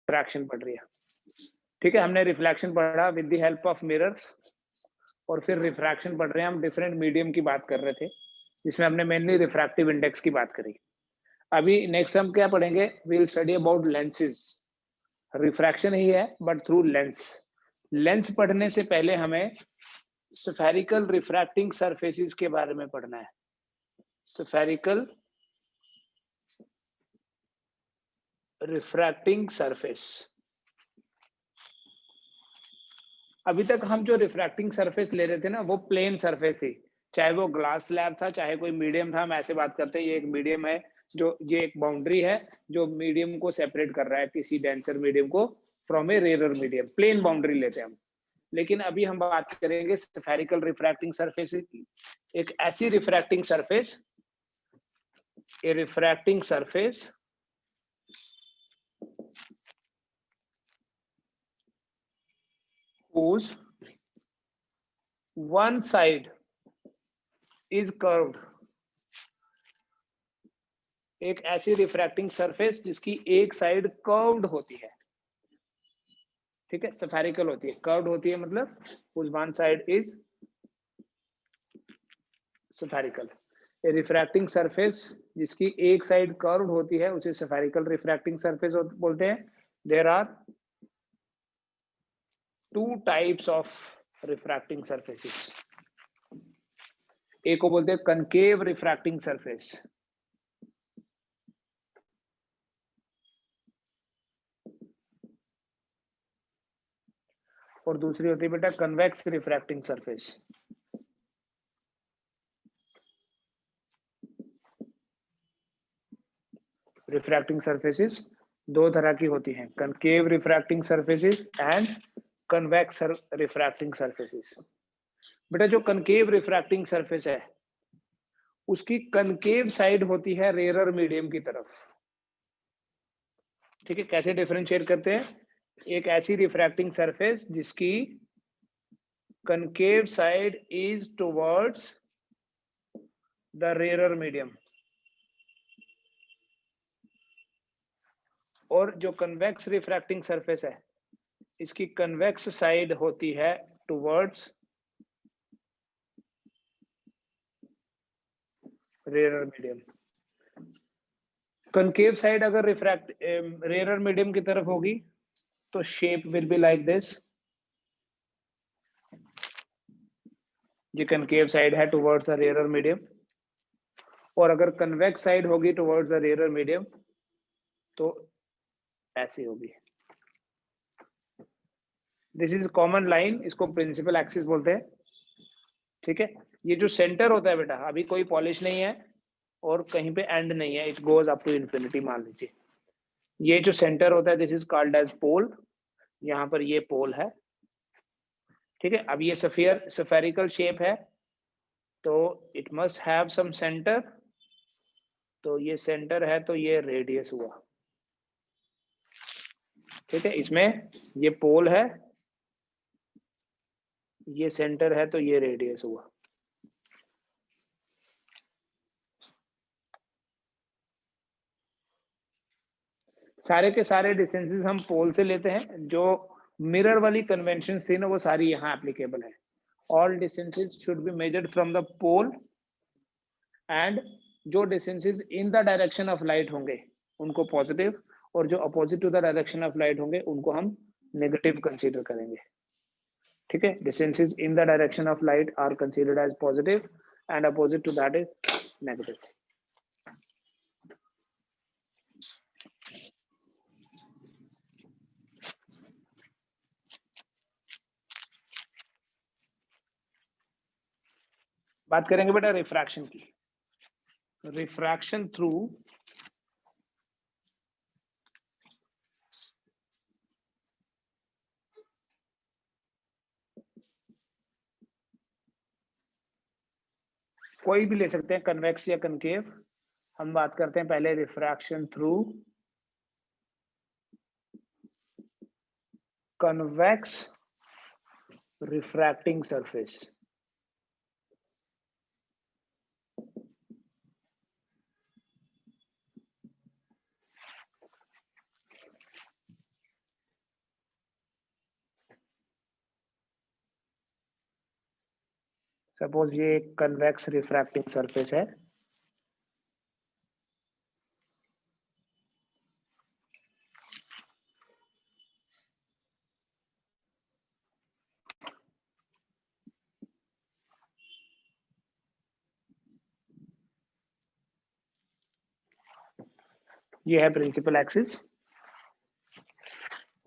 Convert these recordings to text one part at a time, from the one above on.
Refraction पढ़ रही है। ठीक है, हमने रिफ्लेक्शन पढ़ा with the help of mirrors, और फिर रिफ्रैक्शन पढ़ रहे हैं हम डिफरेंट मीडियम की बात कर रहे थे, जिसमें हमने मेनली रिफ्रैक्टिव इंडेक्स की बात करी। अभी नेक्स्ट हम क्या पढ़ेंगे, we will study about lenses. Refraction ही है बट थ्रू लेंस। लेंस पढ़ने से पहले हमें स्फेरिकल रिफ्रैक्टिंग सरफेसेस के बारे में पढ़ना है। Spherical refracting surface. अभी तक हम जो रिफ्रैक्टिंग सरफेस ले रहे थे ना, वो प्लेन सरफेस थी, चाहे वो ग्लास स्लैब था, चाहे कोई मीडियम था। हम ऐसे बात करते हैं, ये एक मीडियम है, जो ये एक बाउंड्री है जो मीडियम को सेपरेट कर रहा है, किसी डेंसर मीडियम को from a rare medium. Plane boundary लेते हैं हम। लेकिन अभी हम बात करेंगे स्फेरिकल रिफ्रैक्टिंग सरफेस की। एक ऐसी refracting surface, a refracting surface whose one side is curved। एक ऐसी रिफ्रैक्टिंग सरफेस जिसकी एक साइड कर्व्ड होती है। ठीक है, स्फेरिकल होती है, कर्व्ड होती है, मतलब whose one side is spherical। A refracting surface जिसकी एक साइड कर्व्ड होती है उसे स्फेरिकल रिफ्रैक्टिंग सरफेस बोलते हैं। There are two types of refracting surfaces. एक को बोलते हैं कनकेव रिफ्रैक्टिंग सरफेस, और दूसरी होती है बेटा convex refracting surface. Refracting surfaces दो तरह की होती हैं, concave refracting surfaces and convex refracting surfaces. बेटा जो कनकेव रिफ्रैक्टिंग सरफेस है उसकी कनकेव साइड होती है रेयरर मीडियम की तरफ। ठीक है, कैसे डिफरेंशिएट करते हैं, एक ऐसी रिफ्रैक्टिंग सरफेस जिसकी concave side is towards the rarer medium, और जो कन्वेक्स रिफ्रैक्टिंग सरफेस है इसकी कन्वेक्स साइड होती है towards rarer medium. Concave side अगर रिफ्रैक्ट रेयरर मीडियम की तरफ होगी तो shape will be like this. ये कनकेव साइड है टुवर्ड्स द रेयरर मीडियम, और अगर कन्वेक्स साइड होगी टुवर्ड्स द रेयरर मीडियम तो ऐसी होगी। दिस इज कॉमन लाइन, इसको प्रिंसिपल एक्सिस बोलते हैं। ठीक है, ये जो सेंटर होता है बेटा, अभी कोई पॉलिश नहीं है और कहीं पे एंड नहीं है, it goes up to infinity मान लीजिए। ये जो सेंटर होता है this is called as pole. यहाँ पर ये पोल है। ठीक है, अब ये स्फेरिकल शेप है तो it must have some centre, तो ये सेंटर है तो ये रेडियस हुआ। ठीक है, इसमें ये पोल है, ये सेंटर है तो ये रेडियस हुआ। सारे के सारे डिस्टेंसेस हम पोल से लेते हैं। जो मिरर वाली कन्वेंशंस थी ना वो सारी यहाँ एप्लीकेबल है। All distances should be measured from the pole, and जो distances in the direction of light होंगे उनको पॉजिटिव, और जो opposite to the direction of light होंगे उनको हम नेगेटिव कंसीडर करेंगे। ठीक है, distances in the direction of light are considered as positive and opposite to that is negative. बात करेंगे बेटा रिफ्रैक्शन की। रिफ्रैक्शन थ्रू कोई भी ले सकते हैं, कन्वेक्स या कनकेव। हम बात करते हैं पहले refraction through convex refracting surface. Suppose ये एक कन्वेक्स रिफ्रैक्टिंग सरफेस है, ये है प्रिंसिपल एक्सिस,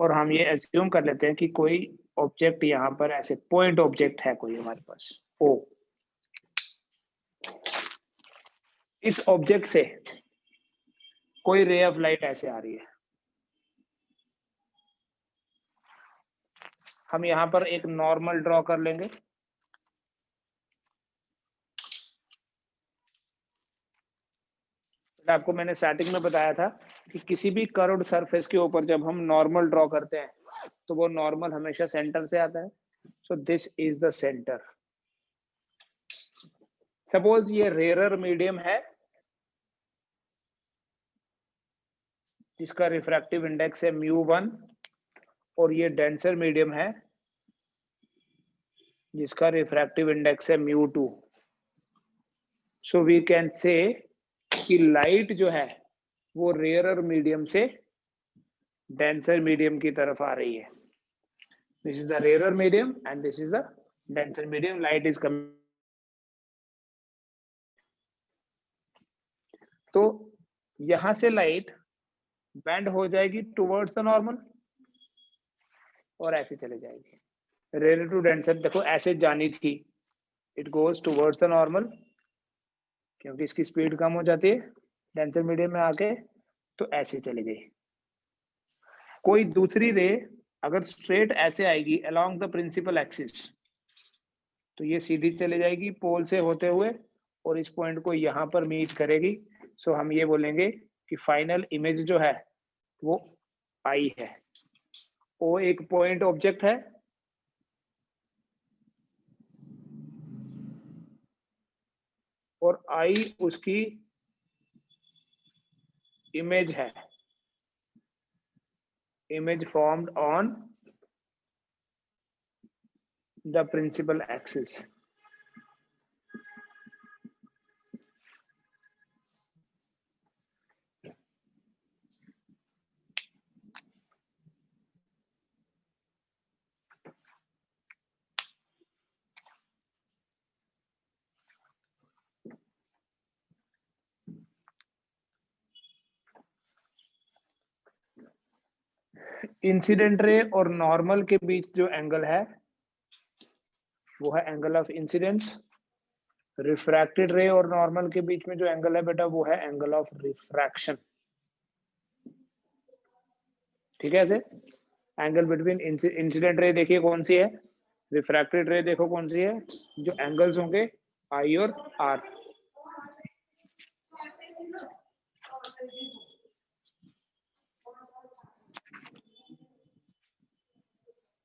और हम ये एज्यूम कर लेते हैं कि कोई ऑब्जेक्ट यहाँ पर ऐसे पॉइंट ऑब्जेक्ट है कोई हमारे पास ओ, इस ऑब्जेक्ट से कोई रे ऑफ लाइट ऐसे आ रही है, हम यहाँ पर एक नॉर्मल ड्रॉ कर लेंगे। आपको मैंने स्टार्टिंग में बताया था कि किसी भी कर्व्ड सरफेस के ऊपर जब हम नॉर्मल ड्रॉ करते हैं तो वो नॉर्मल हमेशा सेंटर से आता है। So this is the centre. Suppose ये रेयरर मीडियम है जिसका रिफ्रैक्टिव इंडेक्स है μ1, और ये डेंसर मीडियम है जिसका रिफ्रैक्टिव इंडेक्स है μ2। सो वी कैन से कि लाइट जो है वो रेयरर मीडियम से डेंसर मीडियम की तरफ आ रही है। This is the rarer medium and this is the denser medium. Light is coming, तो यहां से लाइट बेंड हो जाएगी टुवर्ड्स द नॉर्मल और ऐसे चले जाएगी। रेयर टू डेंसर देखो ऐसे जानी थी, it goes towards the normal क्योंकि इसकी स्पीड कम हो जाती है डेंसर मीडियम में आके, तो ऐसे चली गई। कोई दूसरी रे अगर स्ट्रेट ऐसे आएगी अलोंग द प्रिंसिपल एक्सिस तो ये सीधी चले जाएगी पोल से होते हुए और इस पॉइंट को यहाँ पर मीट करेगी। सो हम ये बोलेंगे कि फाइनल इमेज जो है वो आई है। ओ एक पॉइंट ऑब्जेक्ट है और आई उसकी इमेज है, image formed on the principal axis. Incident ray और नॉर्मल के बीच जो एंगल है वो है एंगल ऑफ इंसिडेंस। रिफ्रैक्टेड रे और नॉर्मल के बीच में जो एंगल है बेटा वो है एंगल ऑफ रिफ्रैक्शन। ठीक है, ऐसे एंगल बिटवीन इंसिडेंट रे देखिए कौन सी है, रिफ्रैक्टेड रे देखो कौन सी है, जो एंगल्स होंगे आई और आर।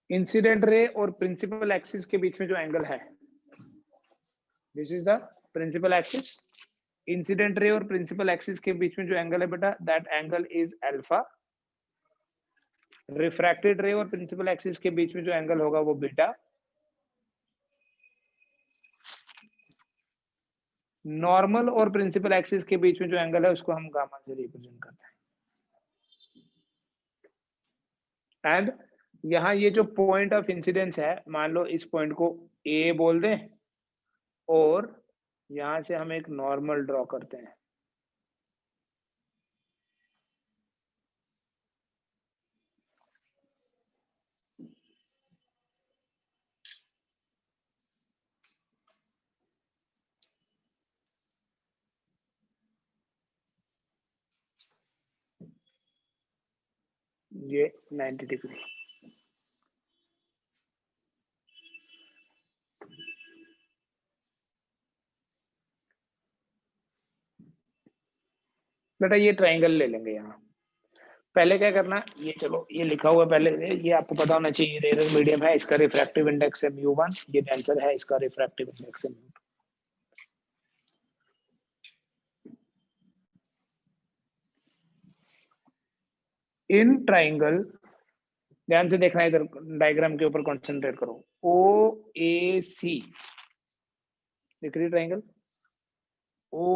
इंसिडेंट रे और प्रिंसिपल एक्सिस के बीच में जो एंगल है this is the principal axis. Incident ray और प्रिंसिपल एक्सिस के बीच में जो एंगल है बेटा that angle is alpha. Refracted रे और प्रिंसिपल एक्सिस के बीच में जो एंगल होगा वो बीटा। नॉर्मल और प्रिंसिपल एक्सिस के बीच में जो एंगल है उसको हम गामा से रिप्रेजेंट करते हैं। एंड यहाँ ये जो पॉइंट ऑफ इंसिडेंस है, मान लो इस पॉइंट को ए बोल दें और यहां से हम एक नॉर्मल ड्रॉ करते हैं। ये 90 डिग्री। बेटा ये ट्राइंगल ले लेंगे। यहाँ पहले क्या करना, ये चलो ये लिखा हुआ है पहले से, ये आपको पता होना चाहिए। रेयर मीडियम है, इसका रिफ्रैक्टिव इंडेक्स है μ1, ये डेंसर है, इसका रिफ्रैक्टिव इंडेक्स है μ2। इन ट्राइंगल, ध्यान से देखना, इधर डायग्राम के ऊपर कंसंट्रेट करो। ओ ए सी लिख रही ट्राइंगल ओ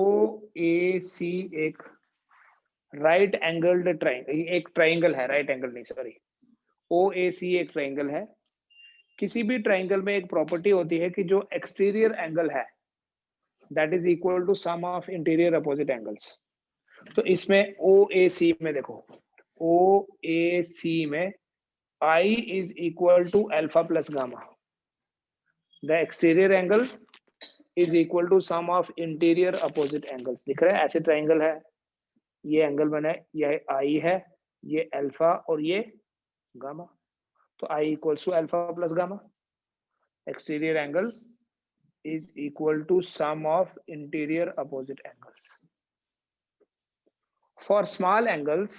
ए सी एक राइट एंगल्ड ट्राइंगल, एक ट्राइंगल है, राइट एंगल नहीं सॉरी, ओ ए सी एक ट्राइंगल है। किसी भी ट्राइंगल में एक प्रॉपर्टी होती है कि जो एक्सटीरियर एंगल है that is equal to sum of interior opposite angles. तो इसमें ओ ए सी में देखो, ओ ए सी में I is equal to alpha plus gamma, the exterior angle is equal to sum of interior opposite angles. दिख रहा है ऐसे triangle है, ये एंगल बना है, ये आई है, ये अल्फा और ये गामा, तो I equals to alpha plus gamma, exterior angle is equal to sum of interior opposite angles. For small angles,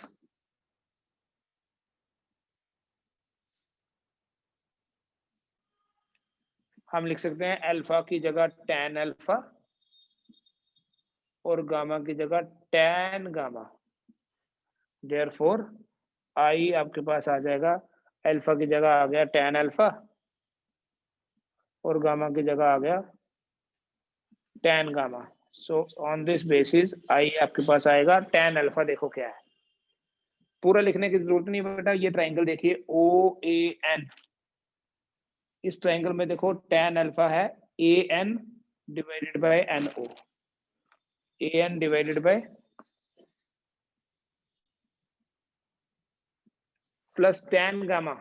हम लिख सकते हैं अल्फा की जगह tan अल्फा और गामा की जगह tan गामा। Therefore, I आपके पास आ जाएगा, अल्फा की जगह आ गया tan अल्फा और गामा की जगह आ गया tan gamma. So on this basis, I आपके पास आएगा tan अल्फा। देखो क्या है, पूरा लिखने की जरूरत नहीं बेटा, ये ट्राइंगल देखिए ओ ए एन, इस ट्राइंगल में देखो tan अल्फा है A N divided by N O, A N divided by plus tan gamma,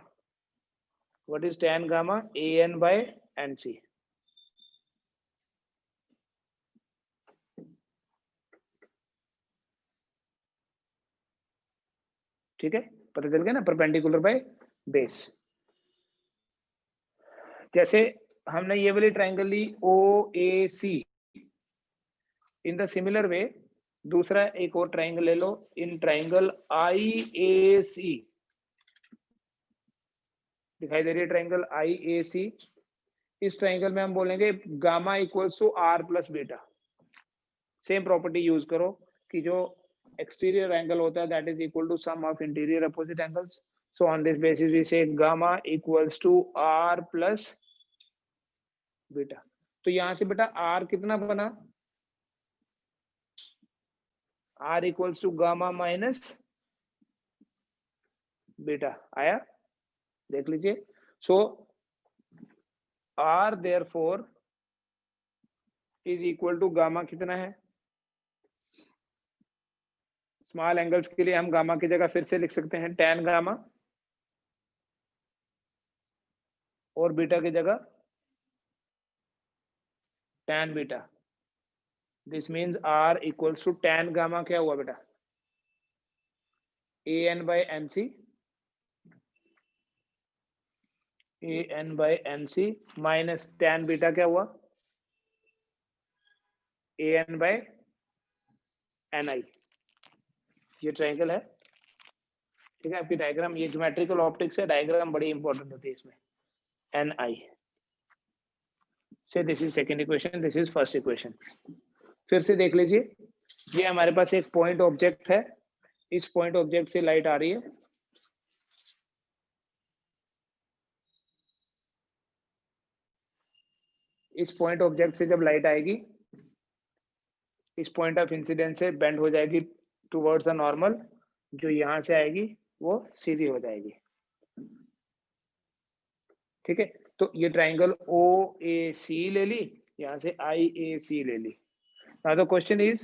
what is tan gamma, A N by N C. ठीक है, पता चल गया ना, परपेंडिकुलर बाय बेस। जैसे हमने ये वाली ट्राइंगल ली O A C, in the similar way दूसरा एक और ट्राइंगल ले लो, इन ट्राइंगल आई ए सी, दिखाई दे रही है ट्राइंगल आई ए सी। इस ट्राइंगल में हम बोलेंगे gamma equals to R plus beta. Same property use करो कि जो एक्सटीरियर एंगल होता है that is equal to sum of interior opposite angles. So on this basis we say gamma equals to R plus beta. तो यहां से बेटा R कितना बना, R equals to gamma minus beta आया, देख लीजिए। So R therefore is equal to gamma कितना है, स्मॉल एंगल्स के लिए हम गामा की जगह फिर से लिख सकते हैं tan गामा और बीटा की जगह tan beta. This means r equals to tan gamma क्या हुआ बेटा, A N by N C, A N by N C minus tan beta क्या हुआ, A N by N I. ये ट्रायंगल है, ठीक है। आपकी डायग्राम, ये ज्योमेट्रिकल ऑप्टिक्स है, डायग्राम बड़ी इंपॉर्टेंट होती है इसमें। एन आई से this is second equation, this is first equation. फिर से देख लीजिए, ये हमारे पास एक पॉइंट ऑब्जेक्ट है, इस पॉइंट ऑब्जेक्ट से लाइट आ रही है, इस पॉइंट ऑब्जेक्ट से जब लाइट आएगी इस पॉइंट ऑफ इंसिडेंस से बेंड हो जाएगी टुवर्ड्स अ नॉर्मल, जो यहां से आएगी वो सीधी हो जाएगी, ठीक है। तो ये ट्राइंगल ओ ए सी ले ली, यहां से आई ए सी ले ली। नाउ द क्वेश्चन इज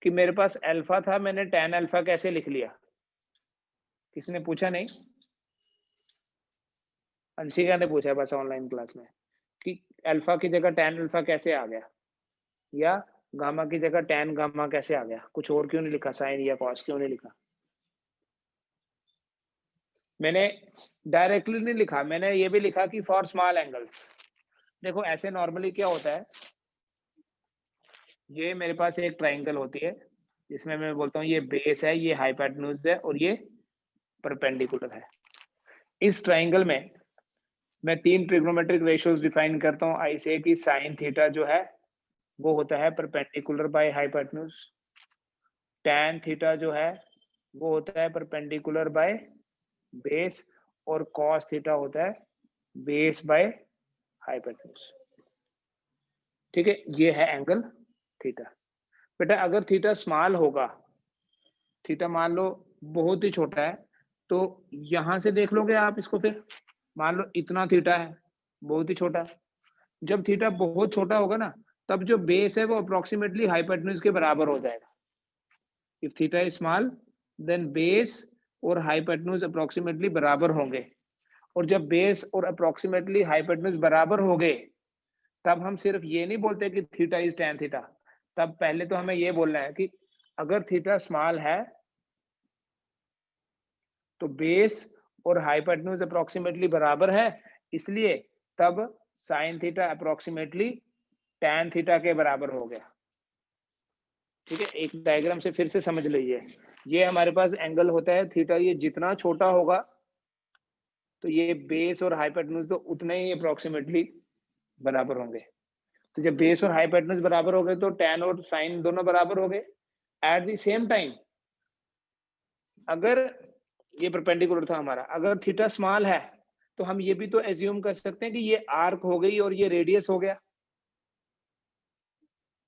कि मेरे पास अल्फा था, मैंने tan अल्फा कैसे लिख लिया, किसने पूछा नहीं, अंशिका ने पूछा बस ऑनलाइन क्लास में कि अल्फा की जगह tan अल्फा कैसे आ गया, या गामा की जगह tan गामा कैसे आ गया, कुछ और क्यों नहीं लिखा, साइन या कॉस क्यों नहीं लिखा। मैंने डायरेक्टली नहीं लिखा, मैंने ये भी लिखा कि फॉर स्मॉल एंगल्स। देखो ऐसे नॉर्मली क्या होता है, ये मेरे पास एक ट्राइंगल होती है जिसमें मैं बोलता हूँ ये बेस है, ये हाइपोटेन्यूज है और ये परपेंडिकुलर है। इस ट्राइंगल में मैं तीन ट्रिग्नोमेट्रिक रेशियोज डिफाइन करता हूँ। आई से कि साइन थीटा जो है वो होता है perpendicular by hypotenuse, tan theta जो है वो होता है परपेंडिकुलर बाय बेस, और कॉस थीटा होता है बेस बाय हाइपोटेन्यूज। ठीक है, ये है एंगल थीटा। बेटा अगर थीटा स्मॉल होगा, थीटा मान लो बहुत ही छोटा है, तो यहां से देख लोगे आप इसको, फिर मान लो इतना थीटा है, बहुत ही छोटा। जब थीटा बहुत छोटा होगा ना, तब जो बेस है वो अप्रोक्सीमेटली हाइपोटेन्यूज के बराबर हो जाएगा। If theta is small then base और हाइपोटेन्यूज अप्रोक्सीमेटली बराबर होंगे, और जब बेस और अप्रोक्सीमेटली हाइपोटेन्यूज बराबर हो गए, तब हम सिर्फ ये नहीं बोलते कि थीटा इज tan थीटा, तब पहले तो हमें ये बोलना है कि अगर थीटा स्मॉल है तो बेस और हाइपोटेन्यूज अप्रोक्सीमेटली बराबर है, इसलिए तब sign theta approximately tan theta के बराबर हो गया। ठीक है, एक डायग्राम से फिर से समझ लीजिए, ये हमारे पास एंगल होता है थीटा, ये जितना छोटा होगा तो ये बेस और हाइपोटेन्यूज तो उतने ही अप्रोक्सीमेटली बराबर होंगे। तो जब बेस और हाइपोटेन्यूज बराबर हो गए तो tan और साइन दोनों बराबर हो गए। एट द सेम टाइम अगर ये परपेंडिकुलर था हमारा, अगर थीटा स्मॉल है तो हम ये भी तो एज्यूम कर सकते हैं कि ये आर्क हो गई और ये रेडियस हो गया।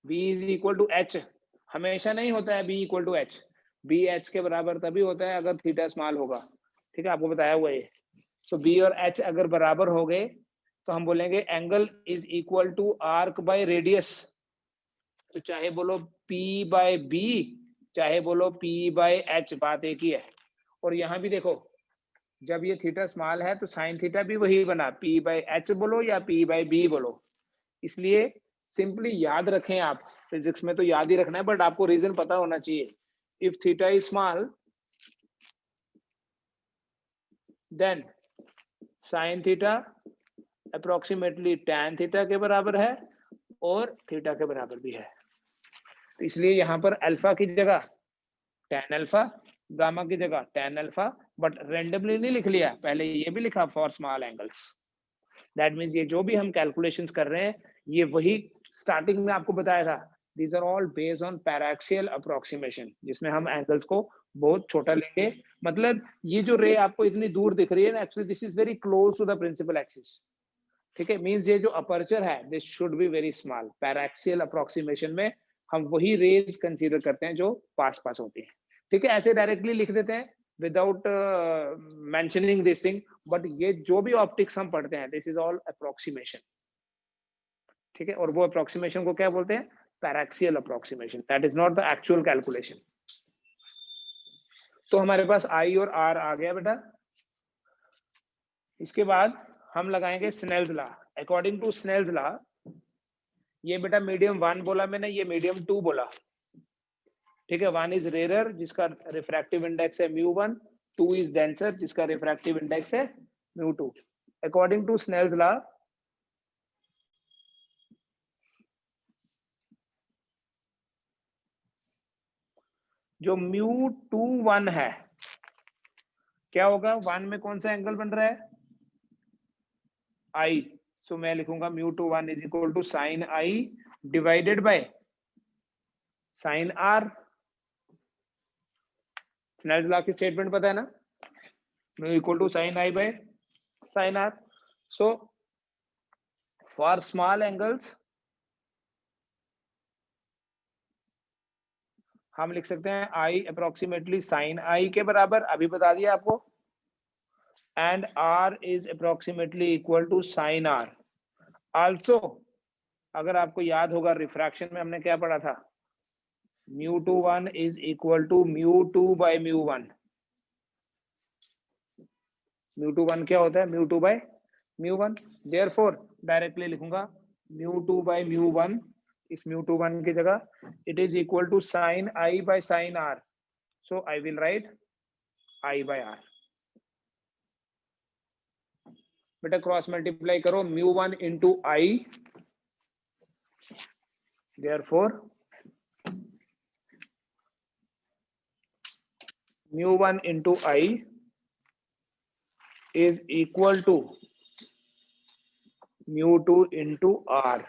b is equal to H, हमेशा नहीं होता है b equal to H, b h के बराबर तभी होता है अगर थीटा स्मॉल होगा। ठीक है, आपको बताया हुआ है। तो b और h अगर बराबर हो गए तो हम बोलेंगे angle is equal to arc by radius. तो चाहे बोलो p बाय b, चाहे बोलो p बाय h, बात एक ही है। और यहाँ भी देखो, जब ये थीटा स्मॉल है तो साइन थीटा भी वही बना, p बाय h बोलो या p बाय b बोलो। इसलिए सिंपली याद रखें आप, फिजिक्स में तो याद ही रखना है, बट आपको रीजन पता होना चाहिए। If theta is small then sine theta approximately tan theta के बराबर है और थीटा के बराबर भी है। तो इसलिए यहाँ पर अल्फा की जगह tan अल्फा, गामा की जगह tan अल्फा, बट रेंडमली नहीं लिख लिया, पहले ये भी लिखा for small angles. That means ये जो भी हम कैलकुलेशंस कर रहे हैं, ये वही स्टार्टिंग में आपको बताया था, these are all based on paraxial approximation, जिसमें हम एंगल्स को बहुत छोटा लेंगे। मतलब ये जो रे आपको इतनी दूर दिख रही है ना, actually this is very close to the principal axis. ठीक है, मींस ये जो अपर्चर है this should be very small. Paraxial approximation में हम वही रेज कंसीडर करते हैं जो पास पास होती है। ठीक है, ऐसे डायरेक्टली लिख देते हैं without mentioning this thing, but ये जो भी ऑप्टिक्स हम पढ़ते हैं दिस इज ऑल अप्रोक्सीमेशन। ठीक है, और वो अप्रोक्सीमेशन को क्या बोलते हैं? Paraxial approximation, that is not the actual calculation. तो हमारे पास आई और आर आ गया बेटा। इसके बाद हम लगाएंगे Snell's law. According to Snell's law, ये बेटा मीडियम 1 बोला मैंने, ये मीडियम 2 बोला। ठीक है, 1 इज रेयर जिसका रिफ्रैक्टिव इंडेक्स है μ1, 2 इज डेंसर जिसका रिफ्रैक्टिव इंडेक्स है μ2। अकॉर्डिंग टू स्नेल्स लॉ, जो μ21 है, क्या होगा? 1 में कौन सा एंगल बन रहा है? I। सो मैं लिखूंगा μ21 is equal to sine I divided by sine R। Snell's law की स्टेटमेंट पता है ना, mu equal to sine I by sine R। So for small angles हम लिख सकते हैं I अप्रोक्सीमेटली साइन I के बराबर, अभी बता दिया आपको, and R is approximately equal to sine R। Also अगर आपको याद होगा रिफ्रैक्शन में हमने क्या पढ़ा था, μ21 इज इक्वल टू μ2 बाय μ1। μ21 क्या होता है? μ2 बाय μ1। देयरफॉर डायरेक्टली लिखूंगा μ2 बाय μ1, इस μ21 की जगह it is equal to sine I by sine R। So I will write I by R। बेटा क्रॉस मल्टीप्लाई करो, μ1 into I, therefore μ1 into I is equal to μ2 into R।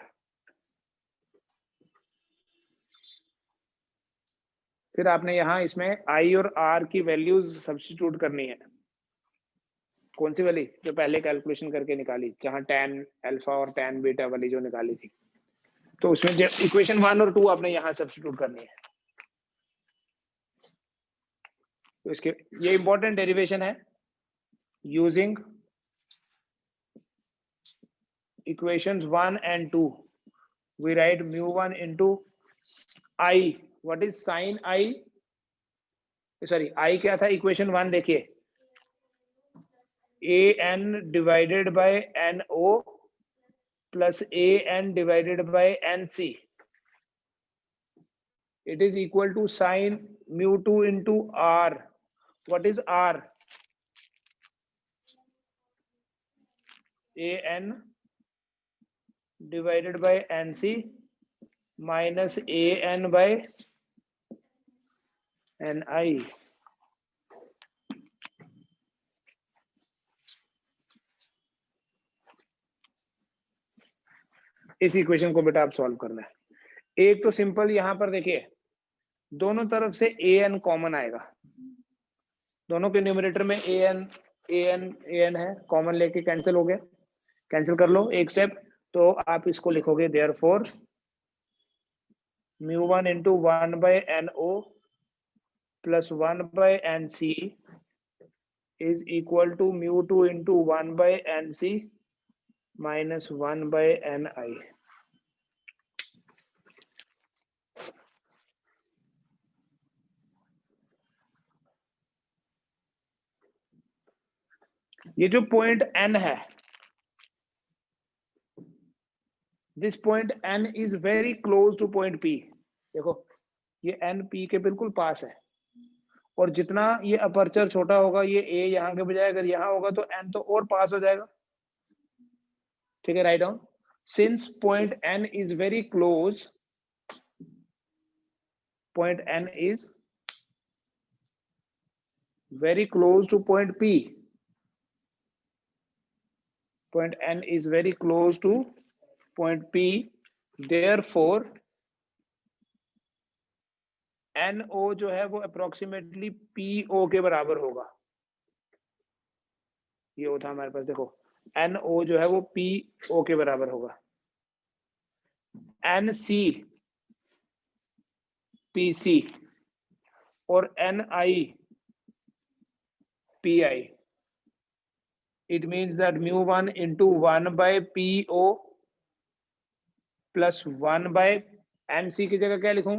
फिर आपने यहां इसमें I और R की वैल्यूज सब्स्टिट्यूट करनी है। कौन सी वाली? जो पहले कैलकुलेशन करके निकाली, जहां tan अल्फा और tan बीटा वाली जो निकाली थी। तो उसमें जो इक्वेशन 1 और 2 आपने यहाँ सब्स्टिट्यूट करनी है। तो इसके ये इंपॉर्टेंट डेरिवेशन है। Using equations 1 and 2 we write mu1 into I. What is sin I? Sorry, I क्या था? equation 1 देखिए, an divided by no plus an divided by nc. It is equal to sin mu2 into r. What is r? an divided by nc minus an by ni. इस equation को बेटा आप solve करना है। एक तो simple यहां पर देखिए, दोनों तरफ से an कॉमन आएगा, दोनों के न्यूमरेटर में an है, कॉमन लेके कैंसिल हो गया, कैंसिल कर लो एक स्टेप। तो आप इसको लिखोगे therefore mu1 into 1 by no plus 1 by nc is equal to mu2 into 1 by nc minus 1 by ni. ये जो पॉइंट n है, this point n is very close two point p। देखो ये n p के बिल्कुल पास है, और जितना ये अपर्चर छोटा होगा, ये a यहाँ के बजाय अगर यहाँ होगा तो n तो और पास हो जाएगा। ठीक है, write down. Since point n is very close, point n is very close to point p. Point n is very close to point p. Therefore, NO जो है वो अप्रोक्सीमेटली PO के बराबर होगा। ये होता हमारे पास, देखो NO जो है वो PO के बराबर होगा। NC PC और NI PI. It means that mu1 into 1 by PO plus 1 by NC की जगह क्या लिखूं?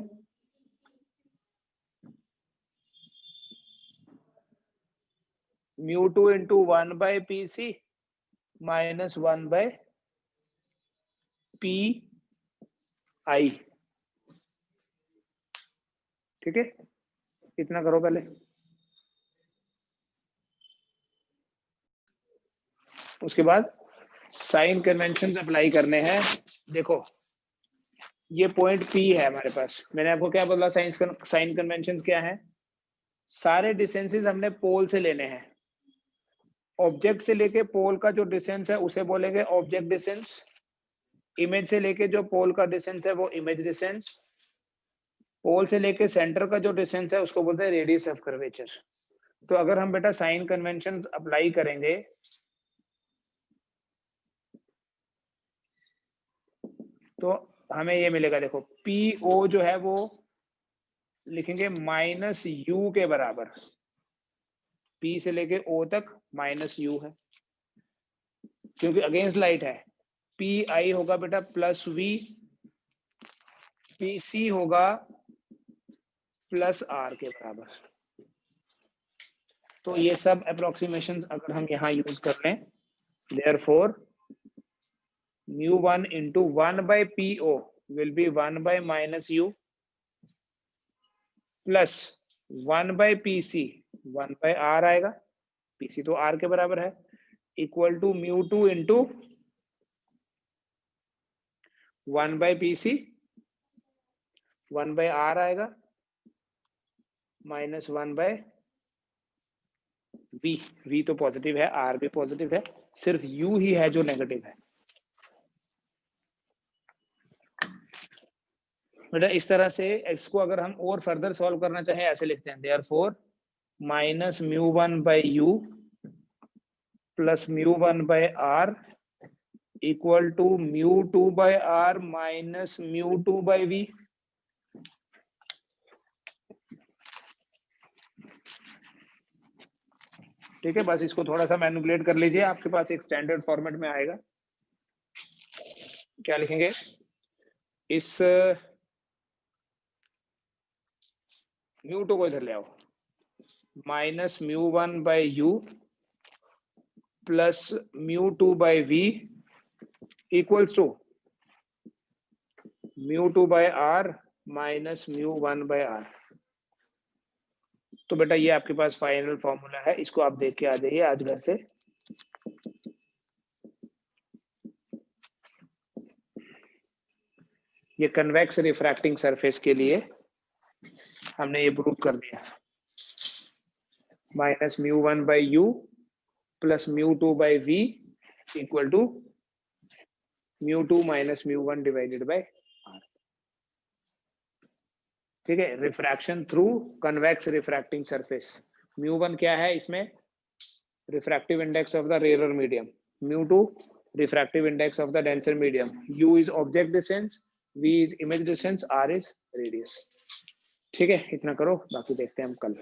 mu2 into 1 by PC minus 1 by PI. ठीक है, इतना करो पहले। उसके बाद साइन कन्वेंशंस अप्लाई करने हैं। देखो ये पॉइंट P है हमारे पास, मैंने आपको क्या बोला, साइन कन्वेंशंस क्या है? सारे डिस्टेंसेस हमने पोल से लेने हैं। ऑब्जेक्ट से लेके पोल का जो डिस्टेंस है उसे बोलेंगे ऑब्जेक्ट डिस्टेंस। इमेज से लेके जो पोल का डिस्टेंस है वो इमेज डिस्टेंस। पोल से लेके सेंटर का जो डिस्टेंस है उसको बोलते हैं रेडियस ऑफ कर्वेचर। तो अगर हम बेटा साइन कन्वेंशंस अप्लाई करेंगे तो हमें ये मिलेगा। देखो PO जो है वो लिखेंगे माइनस U के बराबर। P से लेके O तक माइनस U है, क्योंकि अगेंस्ट लाइट है। PI होगा बेटा प्लस V, PC होगा प्लस R के बराबर। तो ये सब अप्रोक्सीमेशंस अगर हम यहाँ यूज कर लें, therefore mu1 into 1 by PO will be 1 by minus U plus 1 by PC 1 by R आएगा, PC तो R के बराबर है, equal to mu2 into 1 by PC 1 by R आएगा माइनस 1 by V तो पॉजिटिव है, R भी पॉजिटिव है, सिर्फ U ही है जो नेगेटिव है। बेटा इस तरह से x को अगर हम और फर्दर सॉल्व करना चाहें ऐसे लिखते हैं, therefore minus mu1 by U plus mu1 by R equal to μ2/r minus μ2/v। ठीक है, बस इसको थोड़ा सा मैनिपुलेट कर लीजिए, आपके पास एक स्टैंडर्ड फॉर्मेट में आएगा। क्या लिखेंगे, इस μ2 को इधर ले आओ, minus μ1/u plus μ2/v equals to μ2/r minus μ1/r। तो बेटा ये आपके पास फाइनल फॉर्मूला है, इसको आप देख के आ जाइए आज घर से। ये कन्वेक्स रिफ्रैक्टिंग सरफेस के लिए हमने ये प्रूव कर दिया, minus μ1/u plus μ2/v equal to μ2 minus μ1 divided by r। ठीक है, refraction through convex refracting surface. μ1 क्या है इसमें, refractive index of the rare medium, μ2 refractive index of the denser medium, u is object distance, v is image distance, r is radius. ठीक है, इतना करो, बाकी देखते हैं हम कल।